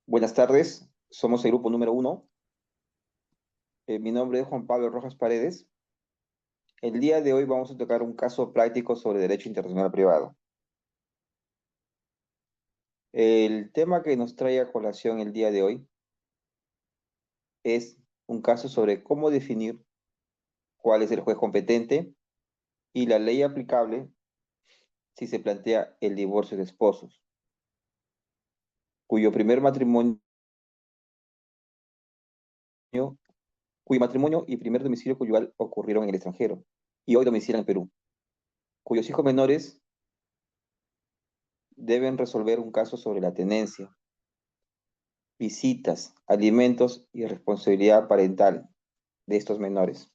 Buenas tardes, somos el grupo número 1. Mi nombre es Juan Pablo Rojas Paredes. El día de hoy vamos a tocar un caso práctico sobre derecho internacional privado. El tema que nos trae a colación el día de hoy es un caso sobre cómo definir cuál es el juez competente y la ley aplicable si se plantea el divorcio de esposos, cuyo matrimonio cuyo matrimonio y primer domicilio conyugal ocurrieron en el extranjero y hoy domicilian en Perú, cuyos hijos menores deben resolver un caso sobre la tenencia, visitas, alimentos y responsabilidad parental de estos menores.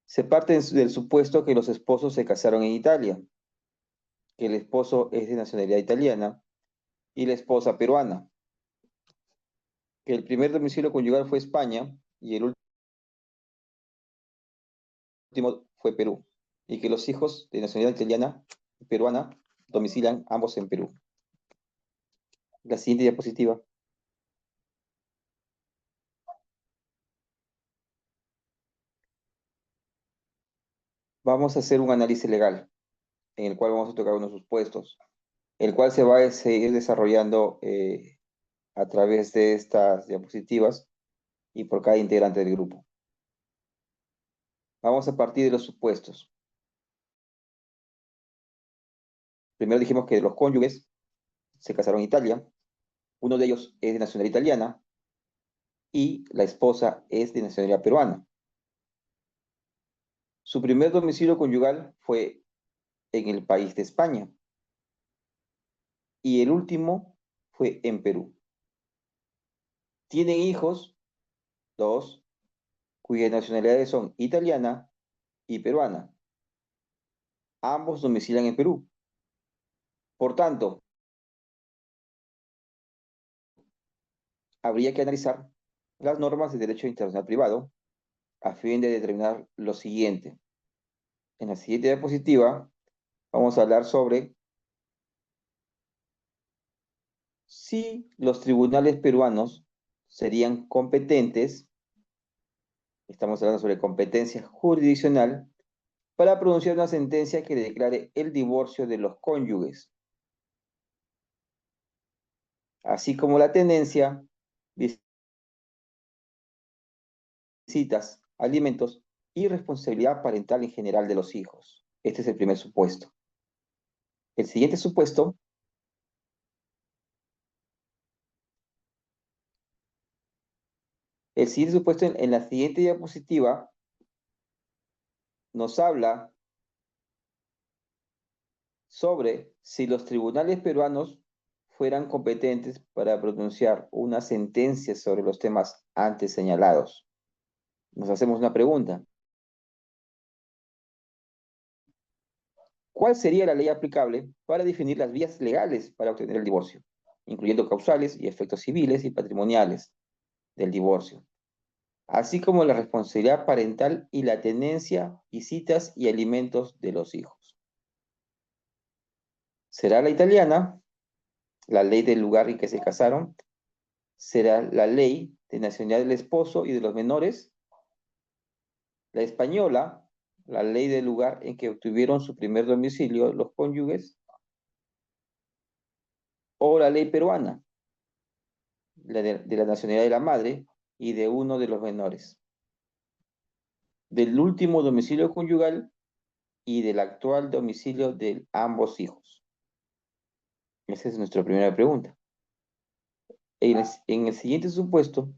Se parte del supuesto que los esposos se casaron en Italia, que el esposo es de nacionalidad italiana y la esposa peruana, que el primer domicilio conyugal fue España y el último fue Perú, y que los hijos de nacionalidad italiana y peruana domicilian ambos en Perú. La siguiente diapositiva. Vamos a hacer un análisis legal, en el cual vamos a tocar unos supuestos, el cual se va a seguir desarrollando a través de estas diapositivas y por cada integrante del grupo. Vamos a partir de los supuestos. Primero dijimos que los cónyuges se casaron en Italia, uno de ellos es de nacionalidad italiana y la esposa es de nacionalidad peruana. Su primer domicilio conyugal fue en el país de España y el último fue en Perú. Tienen hijos, dos, cuyas nacionalidades son italiana y peruana. Ambos domicilian en Perú. Por tanto, habría que analizar las normas de derecho internacional privado a fin de determinar lo siguiente. En la siguiente diapositiva vamos a hablar sobre si los tribunales peruanos serían competentes, estamos hablando sobre competencia jurisdiccional, para pronunciar una sentencia que declare el divorcio de los cónyuges, así como la tenencia, visitas, alimentos y responsabilidad parental en general de los hijos. Este es el primer supuesto. El siguiente supuesto en la siguiente diapositiva nos habla sobre si los tribunales peruanos fueran competentes para pronunciar una sentencia sobre los temas antes señalados. Nos hacemos una pregunta. ¿Cuál sería la ley aplicable para definir las vías legales para obtener el divorcio, incluyendo causales y efectos civiles y patrimoniales del divorcio, así como la responsabilidad parental y la tenencia, visitas y alimentos de los hijos? ¿Será la italiana, la ley del lugar en que se casaron? ¿Será la ley de nacionalidad del esposo y de los menores? ¿La española, la ley del lugar en que obtuvieron su primer domicilio los cónyuges? ¿O la ley peruana, la de la nacionalidad de la madre y de uno de los menores, del último domicilio conyugal y del actual domicilio de ambos hijos? Esa es nuestra primera pregunta. En el siguiente supuesto,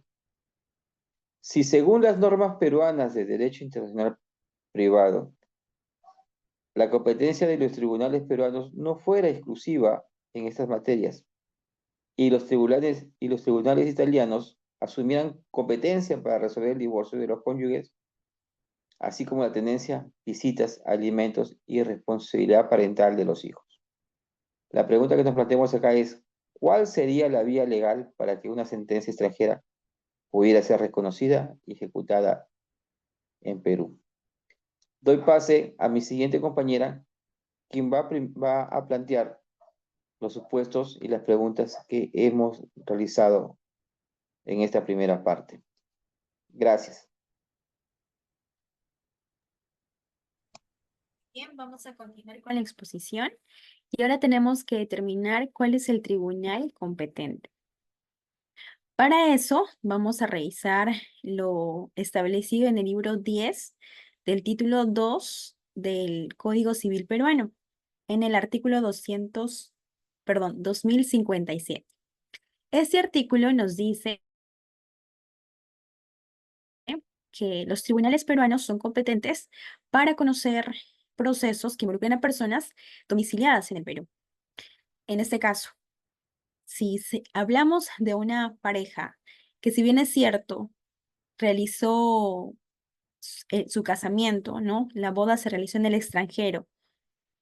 si según las normas peruanas de derecho internacional privado, la competencia de los tribunales peruanos no fuera exclusiva en estas materias y los tribunales italianos asumieran competencia para resolver el divorcio de los cónyuges, así como la tenencia, visitas, alimentos y responsabilidad parental de los hijos. La pregunta que nos planteamos acá es, ¿cuál sería la vía legal para que una sentencia extranjera pudiera ser reconocida y ejecutada en Perú? Doy pase a mi siguiente compañera, quien va a plantear los supuestos y las preguntas que hemos realizado en esta primera parte. Gracias. Bien, vamos a continuar con la exposición y ahora tenemos que determinar cuál es el tribunal competente. Para eso vamos a revisar lo establecido en el libro 10 del título 2 del Código Civil Peruano, en el artículo 2057. Este artículo nos dice que los tribunales peruanos son competentes para conocer procesos que involucren a personas domiciliadas en el Perú. En este caso, si hablamos de una pareja que, si bien es cierto, realizó su casamiento, ¿no? La boda se realizó en el extranjero,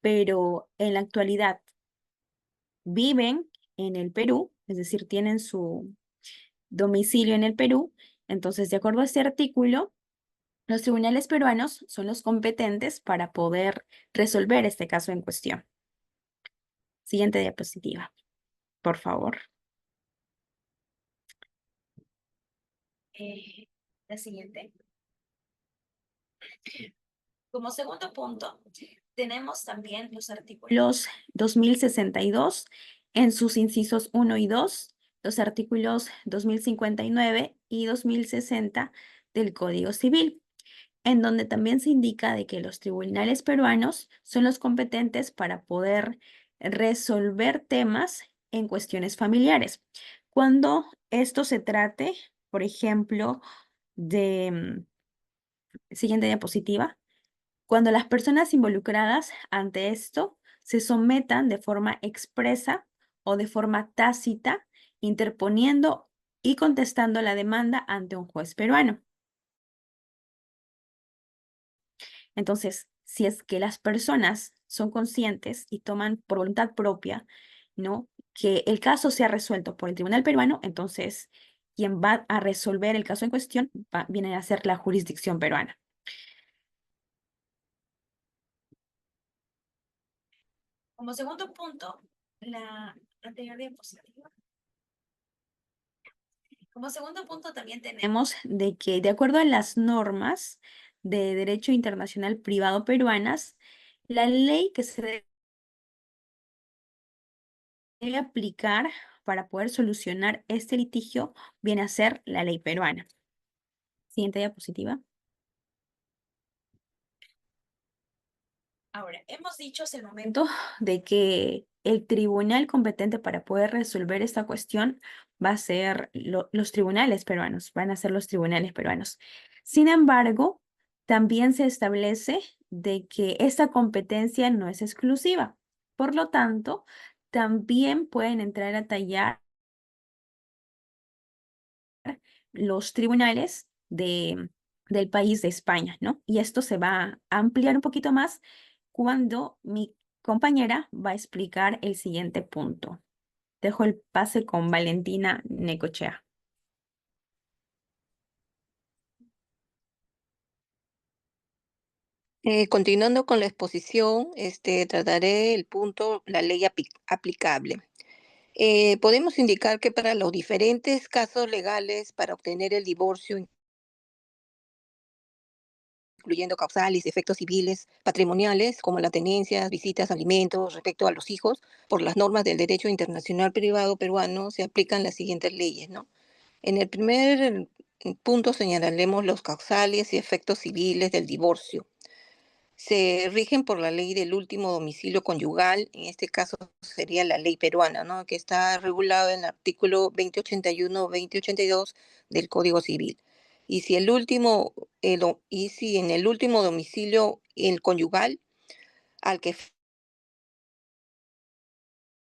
pero en la actualidad viven en el Perú, es decir, tienen su domicilio en el Perú. Entonces, de acuerdo a este artículo, los tribunales peruanos son los competentes para poder resolver este caso en cuestión. Siguiente diapositiva, por favor. La siguiente. Como segundo punto, tenemos también los artículos 2062 en sus incisos 1 y 2, los artículos 2059 y 2060 del Código Civil, en donde también se indica de que los tribunales peruanos son los competentes para poder resolver temas en cuestiones familiares. Cuando esto se trate, por ejemplo, de... Siguiente diapositiva. Cuando las personas involucradas ante esto se sometan de forma expresa o de forma tácita, interponiendo y contestando la demanda ante un juez peruano. Entonces, si es que las personas son conscientes y toman por voluntad propia, ¿no?, que el caso sea resuelto por el tribunal peruano, entonces quien va a resolver el caso en cuestión viene a ser la jurisdicción peruana. Como segundo punto, la anterior diapositiva. Como segundo punto también tenemos de que, de acuerdo a las normas de derecho internacional privado peruanas, la ley que se debe aplicar para poder solucionar este litigio viene a ser la ley peruana. Siguiente diapositiva. Ahora, hemos dicho hace el momento de que el tribunal competente para poder resolver esta cuestión va a ser los tribunales peruanos, van a ser los tribunales peruanos. Sin embargo, también se establece de que esta competencia no es exclusiva. Por lo tanto, también pueden entrar a tallar los tribunales del país de España, ¿no? Y esto se va a ampliar un poquito más cuando mi compañera va a explicar el siguiente punto. Dejo el pase con Valentina Necochea. Continuando con la exposición, trataré el punto, la ley aplicable. Podemos indicar que para los diferentes casos legales para obtener el divorcio, incluyendo causales, efectos civiles, patrimoniales, como las tenencias, visitas, alimentos, respecto a los hijos, por las normas del derecho internacional privado peruano, se aplican las siguientes leyes, ¿no? En el primer punto señalaremos los causales y efectos civiles del divorcio. Se rigen por la ley del último domicilio conyugal, en este caso sería la ley peruana, ¿no?, que está regulada en el artículo 2081-2082 del Código Civil. Y si, si en el último domicilio el conyugal al que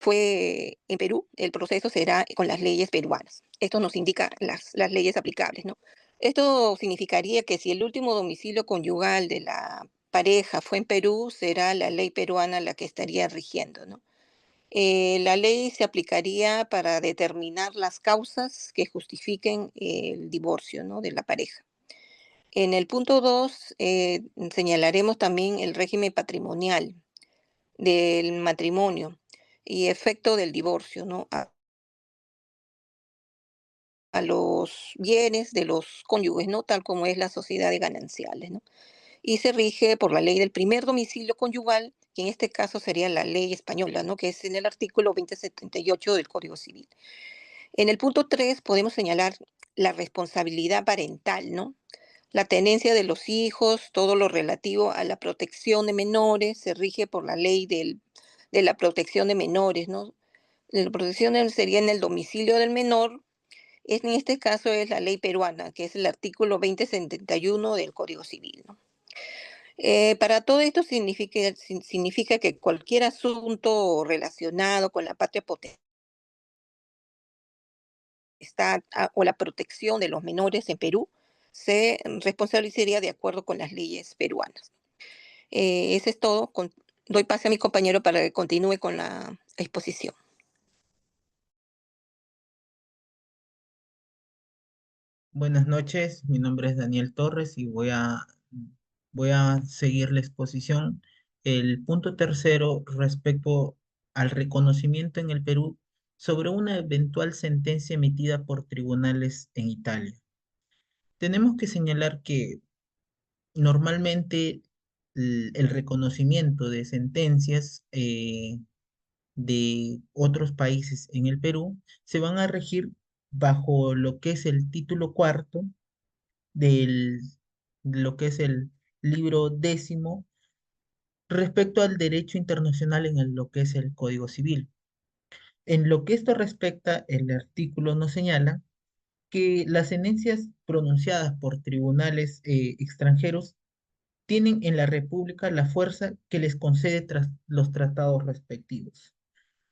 fue en Perú, el proceso será con las leyes peruanas. Esto nos indica las leyes aplicables, ¿no? Esto significaría que si el último domicilio conyugal de la pareja fue en Perú, será la ley peruana la que estaría rigiendo, ¿no? La ley se aplicaría para determinar las causas que justifiquen el divorcio, ¿no?, de la pareja. En el punto 2 señalaremos también el régimen patrimonial del matrimonio. y efecto del divorcio, ¿no? A los bienes de los cónyuges, ¿no? Tal como es la sociedad de gananciales, ¿no? Y se rige por la ley del primer domicilio conyugal, que en este caso sería la ley española, ¿no? Que es en el artículo 2078 del Código Civil. En el punto 3 podemos señalar la responsabilidad parental, ¿no? La tenencia de los hijos, todo lo relativo a la protección de menores, se rige por la ley de la protección de menores, ¿no? La protección sería en el domicilio del menor. En este caso es la ley peruana, que es el artículo 2071 del Código Civil, ¿no? Para todo esto significa que cualquier asunto relacionado con la patria potestad o la protección de los menores en Perú se responsabilizaría de acuerdo con las leyes peruanas. Eso es todo. Doy pase a mi compañero para que continúe con la exposición. Buenas noches, mi nombre es Daniel Torres y voy a seguir la exposición. El punto tercero respecto al reconocimiento en el Perú sobre una eventual sentencia emitida por tribunales en Italia. Tenemos que señalar que normalmente el reconocimiento de sentencias de otros países en el Perú se van a regir bajo lo que es el título cuarto del, de lo que es el libro décimo respecto al derecho internacional lo que es el Código Civil. En lo que esto respecta, el artículo nos señala que las sentencias pronunciadas por tribunales extranjeros tienen en la República la fuerza que les concede tras los tratados respectivos.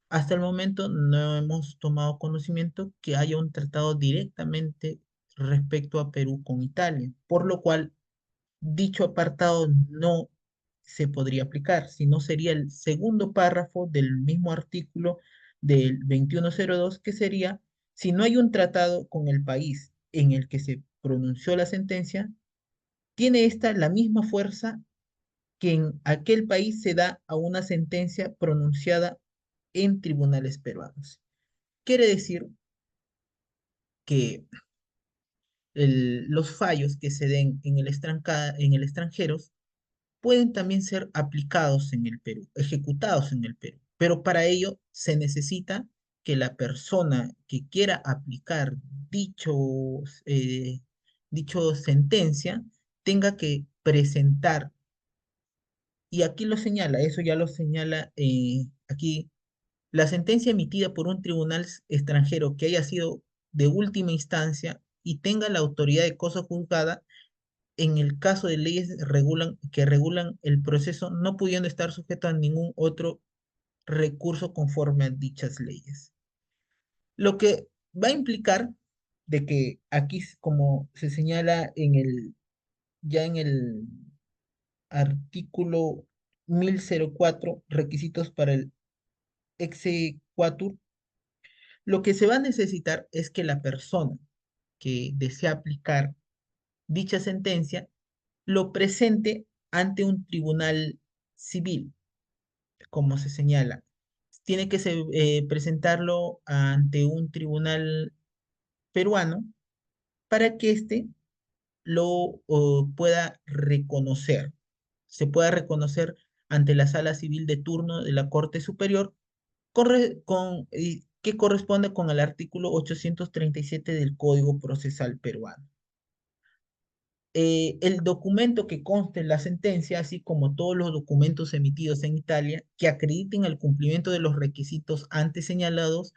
Hasta el momento no hemos tomado conocimiento que haya un tratado directamente respecto a Perú con Italia, por lo cual dicho apartado no se podría aplicar, sino sería el segundo párrafo del mismo artículo del 2102, que sería, si no hay un tratado con el país en el que se pronunció la sentencia, tiene esta la misma fuerza que en aquel país se da a una sentencia pronunciada en tribunales peruanos. Quiere decir que los fallos que se den en en el extranjero pueden también ser aplicados en el Perú, ejecutados en el Perú, pero para ello se necesita que la persona que quiera aplicar dicho sentencia tenga que presentar, y aquí lo señala, eso ya lo señala aquí, la sentencia emitida por un tribunal extranjero que haya sido de última instancia y tenga la autoridad de cosa juzgada en el caso de leyes que regulan el proceso, no pudiendo estar sujeto a ningún otro recurso conforme a dichas leyes. Lo que va a implicar de que aquí, como se señala ya en el artículo 1004, requisitos para el exequatur, lo que se va a necesitar es que la persona que desea aplicar dicha sentencia lo presente ante un tribunal civil, como se señala. Tiene que presentarlo ante un tribunal peruano para que éste lo pueda reconocer. Se pueda reconocer ante la sala civil de turno de la Corte Superior que corresponde con el artículo 837 del Código Procesal Peruano. El documento que conste en la sentencia, así como todos los documentos emitidos en Italia que acrediten el cumplimiento de los requisitos antes señalados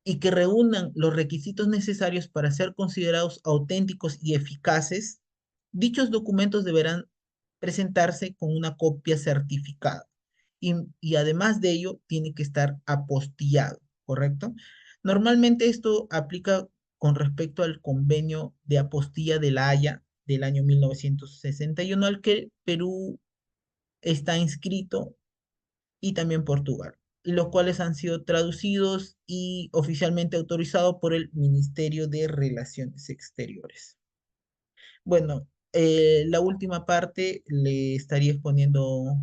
y que reúnan los requisitos necesarios para ser considerados auténticos y eficaces, dichos documentos deberán presentarse con una copia certificada. Y además de ello, tiene que estar apostillado, ¿correcto? Normalmente esto aplica con respecto al convenio de apostilla de La Haya del año 1961, al que Perú está inscrito, y también Portugal, los cuales han sido traducidos y oficialmente autorizados por el Ministerio de Relaciones Exteriores. Bueno, la última parte le estaría exponiendo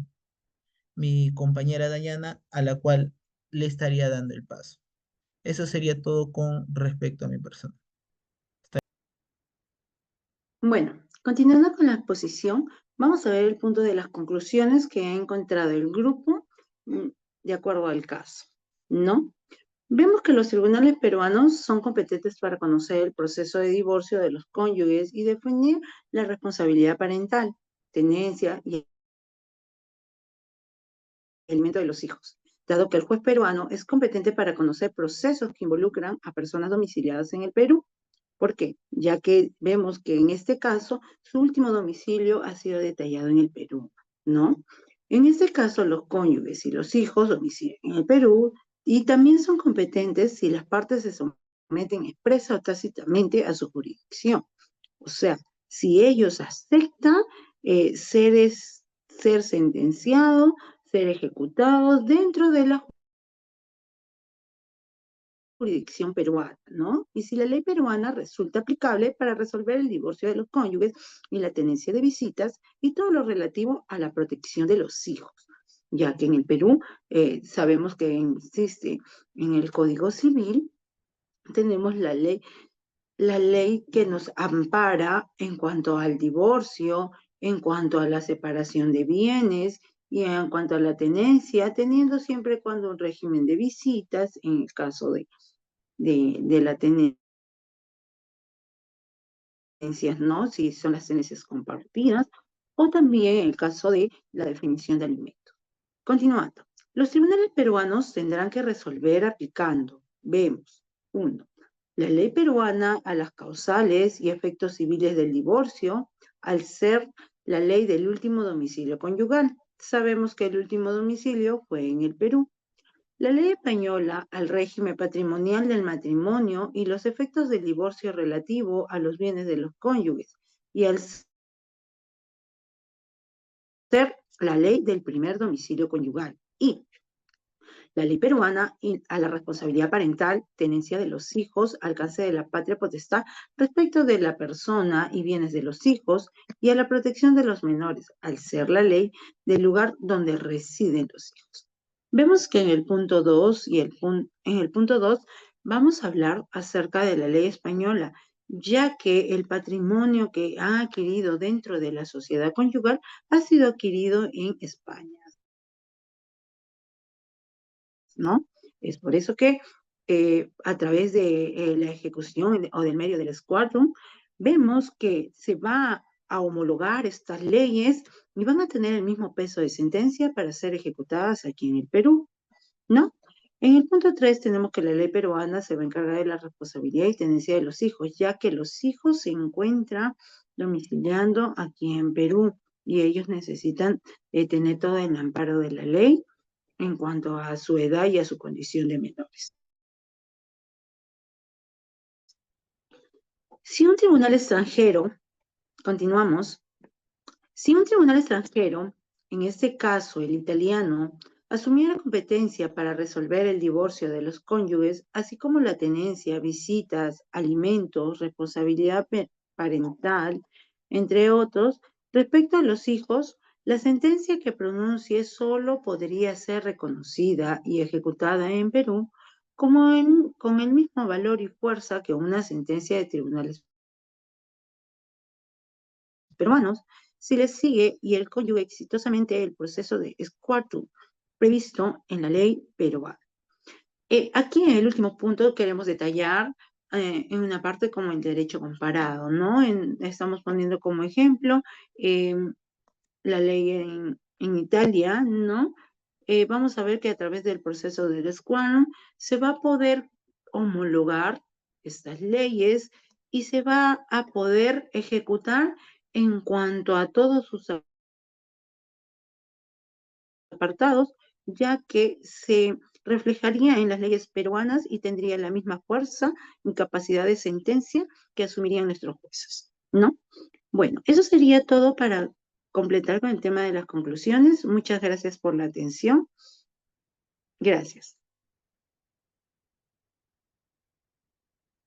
mi compañera Dayana, a la cual le estaría dando el paso. Eso sería todo con respecto a mi persona. Bueno, continuando con la exposición, vamos a ver el punto de las conclusiones que ha encontrado el grupo de acuerdo al caso, ¿no? Vemos que los tribunales peruanos son competentes para conocer el proceso de divorcio de los cónyuges y definir la responsabilidad parental, tenencia y alimento de los hijos, dado que el juez peruano es competente para conocer procesos que involucran a personas domiciliadas en el Perú. ¿Por qué? Ya que vemos que en este caso su último domicilio ha sido detallado en el Perú, ¿no? En este caso, los cónyuges y los hijos domicilian en el Perú y también son competentes si las partes se someten expresa o tácitamente a su jurisdicción. O sea, si ellos aceptan ser sentenciados, ser ejecutados dentro de la jurisdicción peruana, ¿no? Y si la ley peruana resulta aplicable para resolver el divorcio de los cónyuges y la tenencia de visitas y todo lo relativo a la protección de los hijos, ya que en el Perú sabemos que existe en el Código Civil, tenemos la ley que nos ampara en cuanto al divorcio, en cuanto a la separación de bienes y en cuanto a la tenencia, teniendo siempre cuando un régimen de visitas, en el caso de la tenencia, ¿no? Si son las tenencias compartidas, o también en el caso de la definición de alimentos. Continuando, los tribunales peruanos tendrán que resolver aplicando, vemos, 1, la ley peruana a las causales y efectos civiles del divorcio, al ser la ley del último domicilio conyugal. Sabemos que el último domicilio fue en el Perú. La ley española al régimen patrimonial del matrimonio y los efectos del divorcio relativo a los bienes de los cónyuges, y al ser la ley del primer domicilio conyugal. Y la ley peruana a la responsabilidad parental, tenencia de los hijos, alcance de la patria potestad respecto de la persona y bienes de los hijos, y a la protección de los menores, al ser la ley del lugar donde residen los hijos. Vemos que en el punto 2 en el punto 2 vamos a hablar acerca de la ley española, ya que el patrimonio que ha adquirido dentro de la sociedad conyugal ha sido adquirido en España, ¿no? Es por eso que a través de la ejecución o del medio del escuadrón, vemos que se va a homologar estas leyes y van a tener el mismo peso de sentencia para ser ejecutadas aquí en el Perú, ¿no? En el punto 3 tenemos que la ley peruana se va a encargar de la responsabilidad y tenencia de los hijos, ya que los hijos se encuentran domiciliando aquí en Perú y ellos necesitan tener todo el amparo de la ley en cuanto a su edad y a su condición de menores. Si un tribunal extranjero, continuamos, si un tribunal extranjero, en este caso el italiano, asumiera competencia para resolver el divorcio de los cónyuges, así como la tenencia, visitas, alimentos, responsabilidad parental, entre otros, respecto a los hijos, la sentencia que pronuncie solo podría ser reconocida y ejecutada en Perú con el mismo valor y fuerza que una sentencia de tribunales peruanos, si les sigue y el cónyuge exitosamente el proceso de escuadrón previsto en la ley peruana. Aquí en el último punto queremos detallar en una parte como el derecho comparado, ¿no? Estamos poniendo como ejemplo la ley en Italia, ¿no? Vamos a ver que a través del proceso del escuadrón se va a poder homologar estas leyes y se va a poder ejecutar en cuanto a todos sus apartados, ya que se reflejaría en las leyes peruanas y tendría la misma fuerza y capacidad de sentencia que asumirían nuestros jueces, ¿no? Bueno, eso sería todo para completar con el tema de las conclusiones. Muchas gracias por la atención. Gracias.